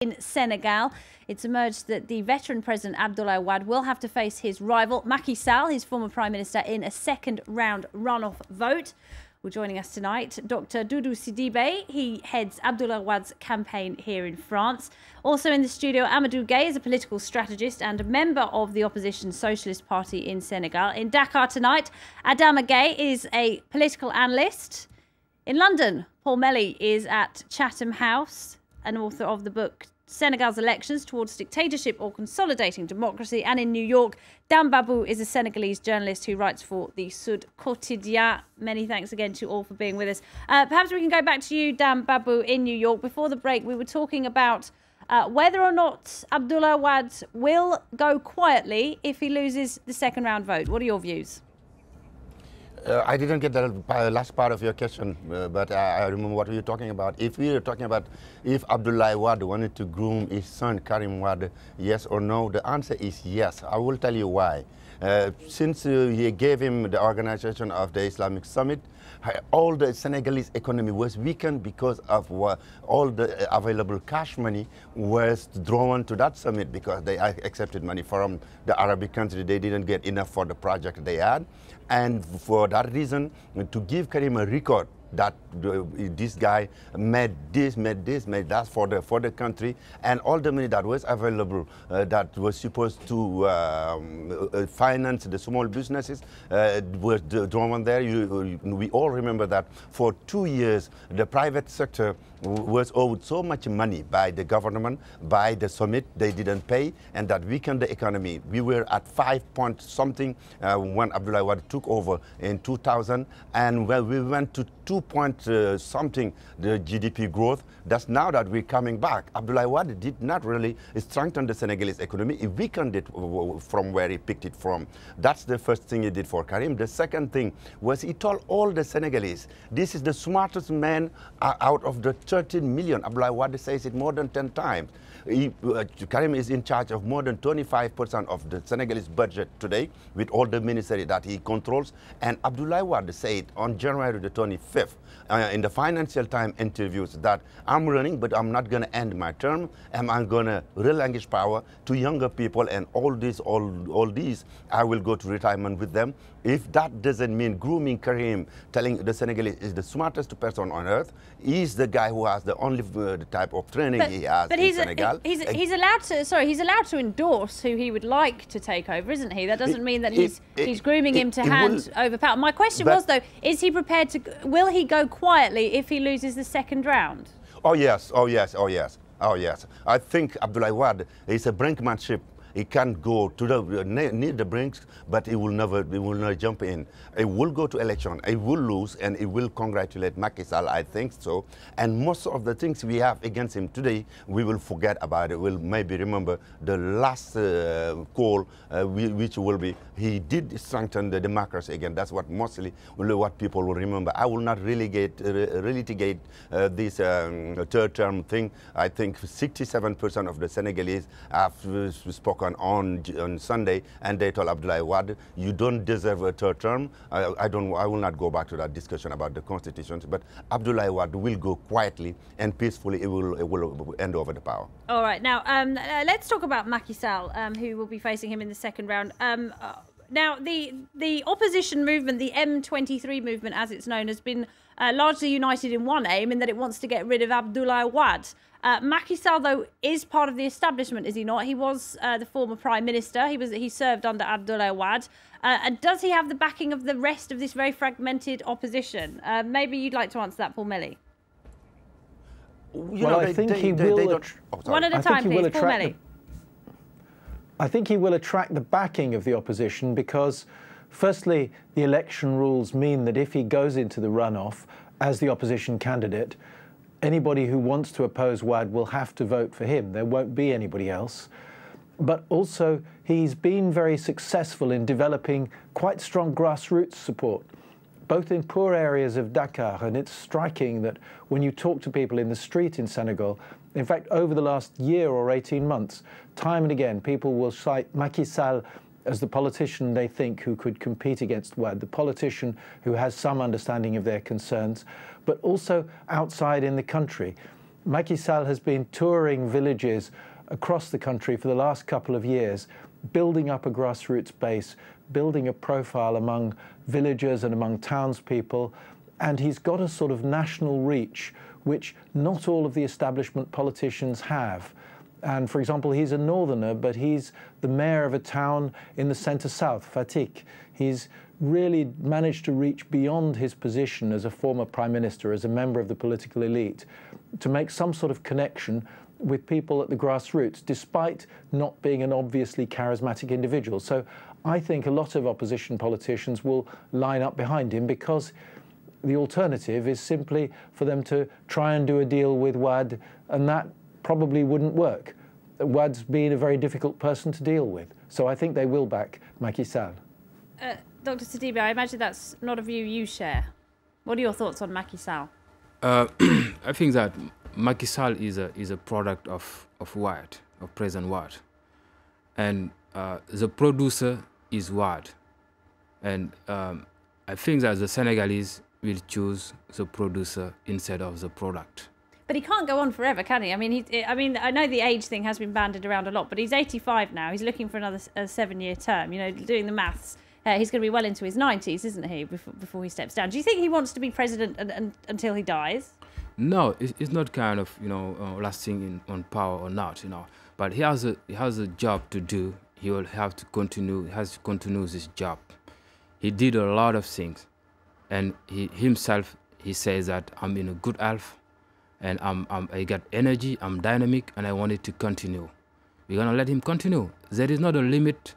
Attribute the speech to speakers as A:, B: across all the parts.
A: In Senegal, it's emerged that the veteran president Abdoulaye Wade will have to face his rival Macky Sall, his former prime minister, in a second-round runoff vote. Well, joining us tonight, Dr. Doudou Sidibé. He heads Abdoulaye Wade's campaign here in France. Also in the studio, Amadou Gueye is a political strategist and a member of the opposition Socialist Party in Senegal. In Dakar tonight, Adama Gueye is a political analyst. In London, Paul Melly is at Chatham House, an author of the book Senegal's Elections Towards Dictatorship or Consolidating Democracy. And in New York, Dan Babou is a Senegalese journalist who writes for the Sud Quotidien. Many thanks again to you all for being with us. Perhaps we can go back to you, Dan Babou, in New York. Before the break, we were talking about whether or not Abdoulaye Wade will go quietly if he loses the second round vote. What are your views?
B: I didn't get the last part of your question, but I remember what we were talking about. If we were talking about if Abdoulaye Wade wanted to groom his son Karim Wade, yes or no, the answer is yes. I will tell you why. Since he gave him the organization of the Islamic Summit, all the Senegalese economy was weakened because of all the available cash money was drawn to that summit because they accepted money from the Arabic country. They didn't get enough for the project they had. And for that reason, to give Karim a record that this guy made that for the country, and all the money that was available that was supposed to finance the small businesses was drawn there. We all remember that for 2 years the private sector was owed so much money by the government, by the summit. They didn't pay, and that weakened the economy. We were at 5 point something when Abdoulaye Wade took over in 2000, and when we went to 2 point something the GDP growth. That's now that we're coming back. Abdoulaye Wade did not really strengthen the Senegalese economy. He weakened it from where he picked it from. That's the first thing he did for Karim. The second thing was he told all the Senegalese, this is the smartest man out of the 13 million. Abdoulaye Wade says it more than 10 times. Karim is in charge of more than 25% of the Senegalese budget today with all the ministry that he controls. And Abdoulaye Wade said on January the 25th in the Financial Times interviews that I'm running, but I'm not going to end my term, and I'm going to relinquish power to younger people, and all these, I will go to retirement with them. If that doesn't mean grooming Karim, telling the Senegalese is the smartest person on earth, he's the guy who has the only type of training he has in Senegal.
A: He's allowed to. Sorry, he's allowed to endorse who he would like to take over, isn't he? That doesn't mean that he's grooming him to hand over power. My question was though: is he prepared to? Will he go quietly if he loses the second round?
B: Oh yes, oh yes, oh yes, oh yes. I think Abdoulaye Wade is a brinkmanship. He can't go to the near the brinks, but he will never jump in. He will go to election. He will lose, and he will congratulate Macky Sall. I think so. And most of the things we have against him today, we will forget about it. We'll maybe remember the last call, which will be he did strengthen the democracy again. That's what mostly what people will remember. I will not relitigate this third term thing. I think 67% of the Senegalese have spoken on Sunday, and they told Abdoulaye Wade, you don't deserve a third term. I will not go back to that discussion about the constitution, but Abdoulaye Wade will go quietly and peacefully. It will hand over the power.
A: All right, now let's talk about Macky Sall, who will be facing him in the second round. Now, the opposition movement, the M23 movement, as it's known, has been largely united in one aim, in that it wants to get rid of Abdoulaye Wade. Macky Sall, though, is part of the establishment, is he not? He was the former prime minister. He served under Abdoulaye Wade. And does he have the backing of the rest of this very fragmented opposition? Maybe you'd like to answer that, Paul Melly.
C: Well, I think he will.
A: One at a time, please, Paul Melly.
C: I think he will attract the backing of the opposition because, firstly, the election rules mean that if he goes into the runoff as the opposition candidate, anybody who wants to oppose Wade will have to vote for him. There won't be anybody else. But also, he's been very successful in developing quite strong grassroots support, both in poor areas of Dakar. And it's striking that when you talk to people in the street in Senegal, in fact, over the last year or 18 months, time and again, people will cite Macky Sall as the politician they think who could compete against Wade, the politician who has some understanding of their concerns, but also outside in the country. Macky Sall has been touring villages across the country for the last couple of years, building up a grassroots base, building a profile among villagers and among townspeople, and he's got a sort of national reach which not all of the establishment politicians have. And for example, he's a northerner, but he's the mayor of a town in the centre-south, Fatick. He's really managed to reach beyond his position as a former prime minister, as a member of the political elite, to make some sort of connection with people at the grassroots, despite not being an obviously charismatic individual. So I think a lot of opposition politicians will line up behind him, because the alternative is simply for them to try and do a deal with Wade, and that probably wouldn't work. Wade's been a very difficult person to deal with. So I think they will back Macky Sall.
A: Dr. Sidibe, I imagine that's not a view you share. What are your thoughts on Macky Sall?
D: I think that Macky Sall is a product of Wade, of President Wade. And the producer is Wade. And I think that the Senegalese will choose the producer instead of the product.
A: But he can't go on forever, can he? I mean, I know the age thing has been bandied around a lot, but he's 85 now. He's looking for another 7-year term. You know, doing the maths, he's going to be well into his 90s, isn't he, before he steps down? Do you think he wants to be president until he dies?
D: No, it's not kind of, you know, lasting on power or not, you know. But he has a job to do. He will have to continue. He has to continue this job. He did a lot of things, and he says that I'm in a good health. And I got energy, I'm dynamic, and I want it to continue. We're going to let him continue. There is not a limit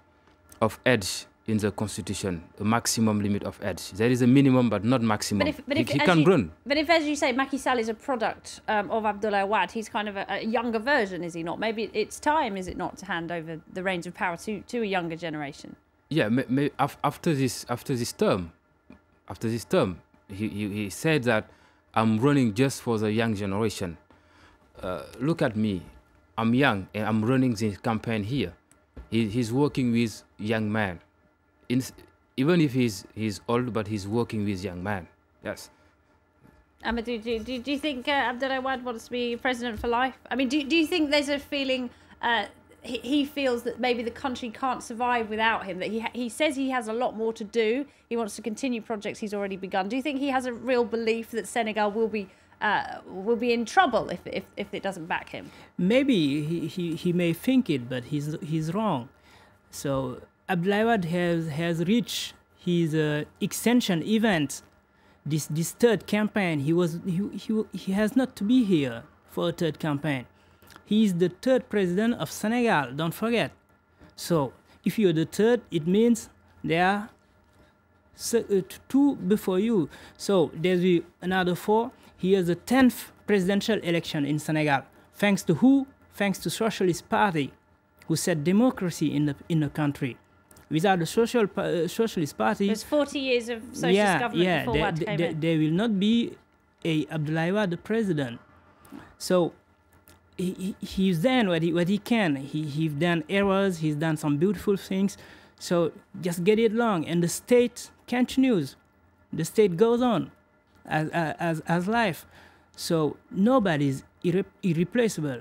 D: of age in the Constitution, a maximum limit of age. There is a minimum, but not maximum. He can run.
A: But if, as you say, Macky Sall is a product of Abdoulaye Wade, he's kind of a younger version, is he not? Maybe it's time, is it not, to hand over the reins of power to a younger generation? Yeah,
D: after this term, he said that I'm running just for the young generation. Look at me. I'm young and I'm running this campaign here. He's working with young men. Even if he's old, but he's working with young men. Yes.
A: Amadou, do you think Abdoulaye Wade wants to be president for life? I mean, do you think there's a feeling he feels that maybe the country can't survive without him, that he says he has a lot more to do, he wants to continue projects he's already begun? Do you think he has a real belief that Senegal will be in trouble if it doesn't back him?
E: Maybe he may think it, but he's wrong. So Abdoulaye Wade has reached his extension event. This third campaign, he has not to be here for a third campaign. He is the third president of Senegal, don't forget. So if you're the third, it means there are 2 before you. So there's another 4. Here's the 10th presidential election in Senegal. Thanks to who? Thanks to Socialist Party, who set democracy in the country. Without the Socialist Party...
A: There's 40 years of socialist government before Wade came in.
E: There will not be a Abdoulaye Wade the president. So he's done what he can. He's done errors, he's done some beautiful things. So just get it along. And the state continues. The state goes on as life. So nobody's irreplaceable.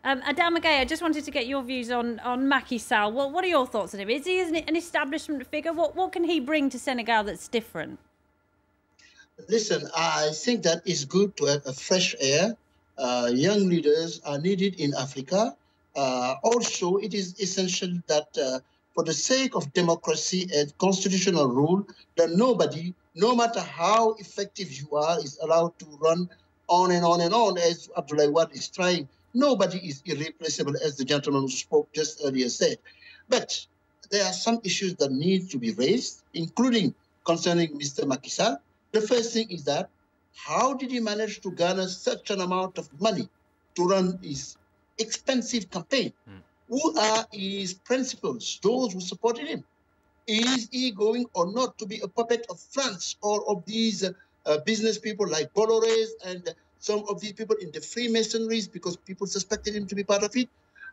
A: Adama Gaye, I just wanted to get your views on Macky Sall. What are your thoughts on him? Is he an establishment figure? What can he bring to Senegal that's different?
F: Listen, I think that it's good to have a fresh air. Young leaders are needed in Africa. Also, it is essential that for the sake of democracy and constitutional rule, that nobody, no matter how effective you are, is allowed to run on and on and on, as Abdoulaye Wade is trying. Nobody is irreplaceable, as the gentleman who spoke just earlier said. But there are some issues that need to be raised, including concerning Mr. Macky Sall. The first thing is that, how did he manage to garner such an amount of money to run his expensive campaign? Who are his principals, those who supported him? Is he going or not to be a puppet of France or of these business people like Bolloré and some of these people in the Freemasonries, because people suspected him to be part of it?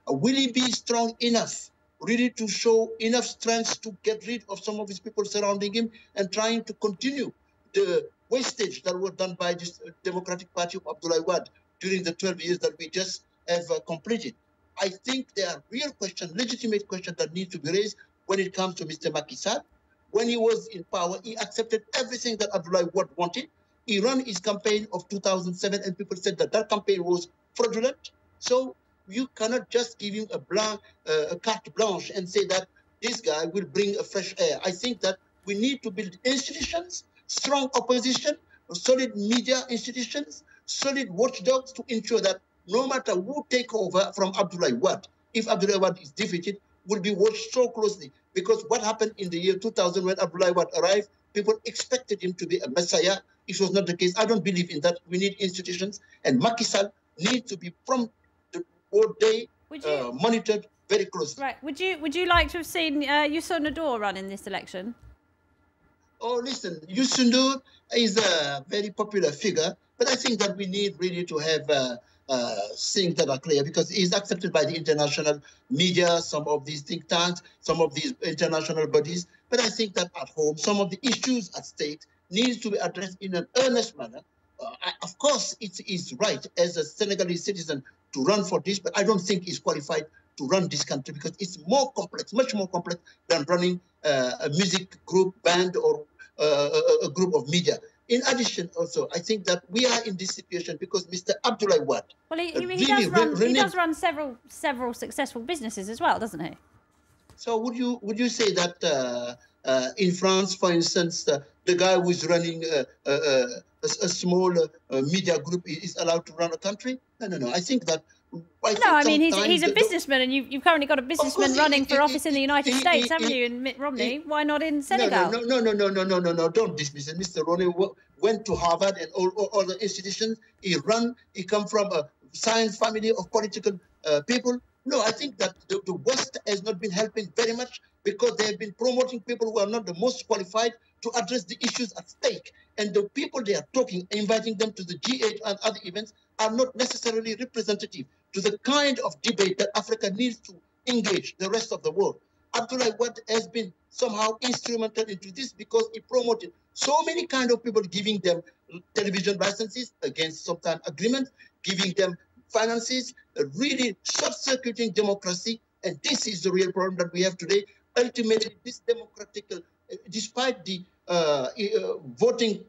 F: Will he be strong enough, really to show enough strength to get rid of some of his people surrounding him and trying to continue the wastage that was done by this Democratic Party of Abdoulaye Wade during the 12 years that we just have completed. I think there are real questions, legitimate questions that need to be raised when it comes to Mr. Macky Sall. When he was in power, he accepted everything that Abdoulaye Wade wanted. He ran his campaign of 2007, and people said that that campaign was fraudulent. So you cannot just give him a carte blanche and say that this guy will bring a fresh air. I think that we need to build institutions, strong opposition, solid media institutions, solid watchdogs to ensure that no matter who take over from Abdoulaye Wade, if Abdoulaye Wade is defeated, will be watched so closely. Because what happened in the year 2000 when Abdoulaye Wade arrived, people expected him to be a messiah. It was not the case. I don't believe in that. We need institutions, and Macky Sall needs to be from the whole day monitored very closely.
A: Right. Would you like to have seen Youssou N'Dour run in this election?
F: Oh, listen, Youssou N'Dour is a very popular figure, but I think that we need really to have things that are clear, because he's accepted by the international media, some of these think tanks, some of these international bodies. But I think that at home, some of the issues at stake needs to be addressed in an earnest manner. Of course, it is right as a Senegalese citizen to run for this, but I don't think he's qualified to run this country, because it's more complex, much more complex than running a music group, band, or a group of media. In addition, also, I think that we are in this situation because Mr. Abdoulaye Wade.
A: Well, he does run several successful businesses as well, doesn't he?
F: So would you say that in France, for instance, the guy who is running a small media group is allowed to run a country? No. I think that.
A: I mean, he's a businessman, and you've currently got a businessman running for office in the United States, haven't you, in Mitt Romney? Why not in Senegal?
F: No, don't dismiss it. Mr. Romney went to Harvard and all other institutions. He come from a science family of political people. No, I think that the West has not been helping very much, because they have been promoting people who are not the most qualified to address the issues at stake. And the people they are talking, inviting them to the G8 and other events, are not necessarily representative to the kind of debate that Africa needs to engage the rest of the world. Abdoulaye Wade has been somehow instrumental into this, because he promoted so many kind of people, giving them television licenses against sometimes agreements, giving them finances, really short-circuiting democracy. And this is the real problem that we have today. Ultimately, this democratic, despite the voting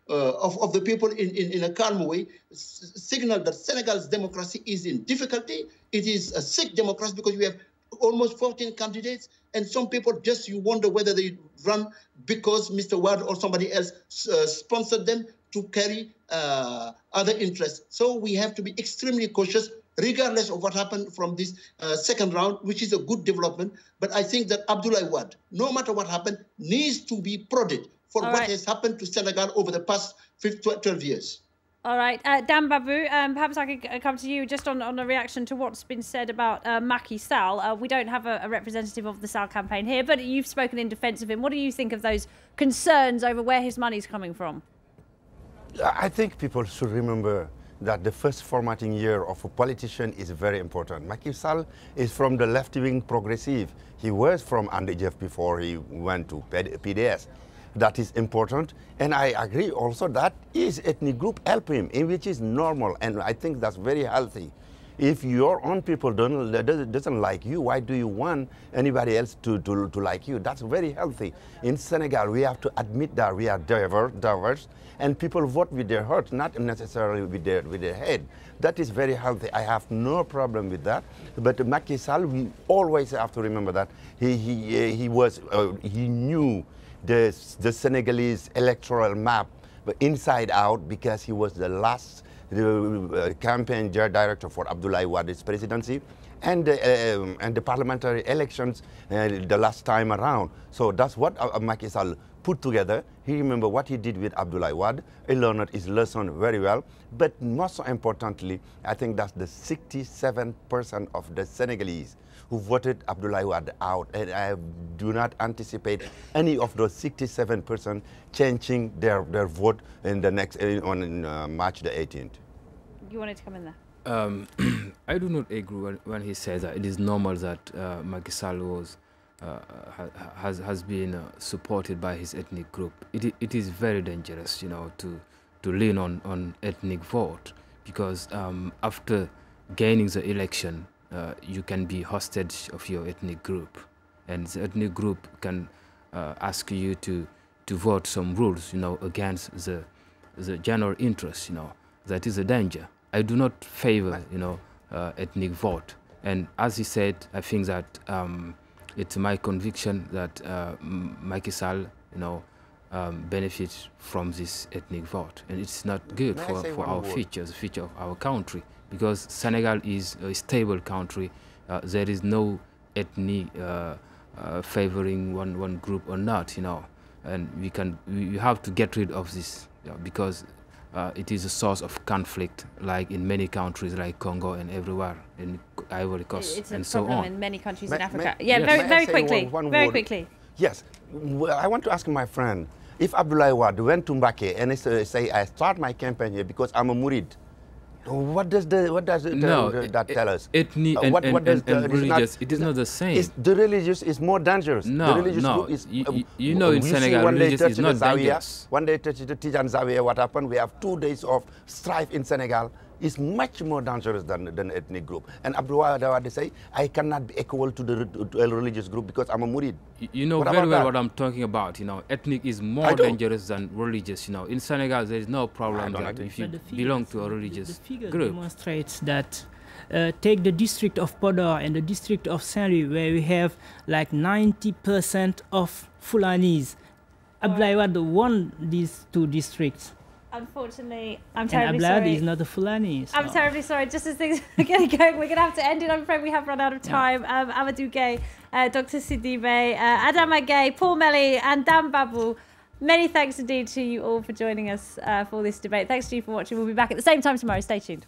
F: of the people in a calm way, signal that Senegal's democracy is in difficulty. It is a sick democracy, because we have almost 14 candidates, and some people you wonder whether they run because Mr. Wade or somebody else sponsored them to carry other interests. So we have to be extremely cautious, regardless of what happened from this second round, which is a good development. But I think that Abdoulaye Wade, no matter what happened, needs to be prodded for what has happened to Senegal over the past 12 years.
A: All right. Dan Babu, perhaps I could come to you just on a reaction to what's been said about Macky Sall. We don't have a representative of the Sall campaign here, but you've spoken in defence of him. What do you think of those concerns over where his money's coming from?
B: I think people should remember that the first formatting year of a politician is very important. Macky Sall is from the left-wing progressive. He was from Andejef before he went to PDS. That is important. And I agree also that his ethnic group help him, which is normal. And I think that's very healthy. If your own people doesn't like you, why do you want anybody else to like you? That's very healthy. In Senegal, we have to admit that we are diverse, and people vote with their heart, not necessarily with their head. That is very healthy. I have no problem with that. But Macky Sall, we always have to remember that he knew the Senegalese electoral map inside out, because he was the last campaign director for Abdoulaye Wade's presidency, and the parliamentary elections the last time around. So that's what Macky Sall put together. He remembered what he did with Abdoulaye Wade. He learned his lesson very well. But most importantly, I think that's the 67% of the Senegalese who voted Abdoulaye Wade out. And I do not anticipate any of those 67% changing their vote in the next on March the 18th.
A: You wanted to come in there?
D: I do not agree when he says that it is normal that Macky Sall has been supported by his ethnic group. It is very dangerous, to lean on ethnic vote, because after gaining the election, you can be hostage of your ethnic group, and the ethnic group can ask you to vote some rules, against the general interest. That is a danger. I do not favor, ethnic vote. And as he said, I think that it's my conviction that Macky Sall, benefits from this ethnic vote, and it's not good for our future, the future of our country, because Senegal is a stable country. There is no ethnic favoring one group or not, and we have to get rid of this, because it is a source of conflict, like in many countries like Congo and everywhere in Ivory Coast and so on.
A: It's a problem in many countries in Africa. Very quickly. Very quickly.
B: Yes, I want to ask my friend, if Abdoulaye Wade went to Mbacké and say, I start my campaign here because I'm a Murid, what does that tell us?
D: Ethnic and religious, it is not the same.
B: The religious is more dangerous.
D: No,
B: the religious
D: no.
B: group is,
D: In Senegal, religious is not dangerous.
B: One day touch the Tijan Zawiya, what happened? We have 2 days of strife in Senegal. Is much more dangerous than ethnic group. And Abdoulaye Wade say, I cannot be equal to a religious group because I'm a Murid.
D: You know very well what I'm talking about. Ethnic is more dangerous than religious. In Senegal, there is no problem that if you belong to a religious group.
E: The figure demonstrates that. Take the district of Podor and the district of Saint-Louis, where we have like 90% of Fulanis. Abdoulaye Wade won these 2 districts.
A: Unfortunately, I'm terribly sorry.
E: And Abdoulaye is not a Fulani. So.
A: I'm terribly sorry. Just as things are getting going, we're going to have to end it. I'm afraid we have run out of time. Amadou Gueye, Dr. Sidibe, Adama Gueye, Paul Melly, and Dan Babu. Many thanks indeed to you all for joining us for this debate. Thanks to you for watching. We'll be back at the same time tomorrow. Stay tuned.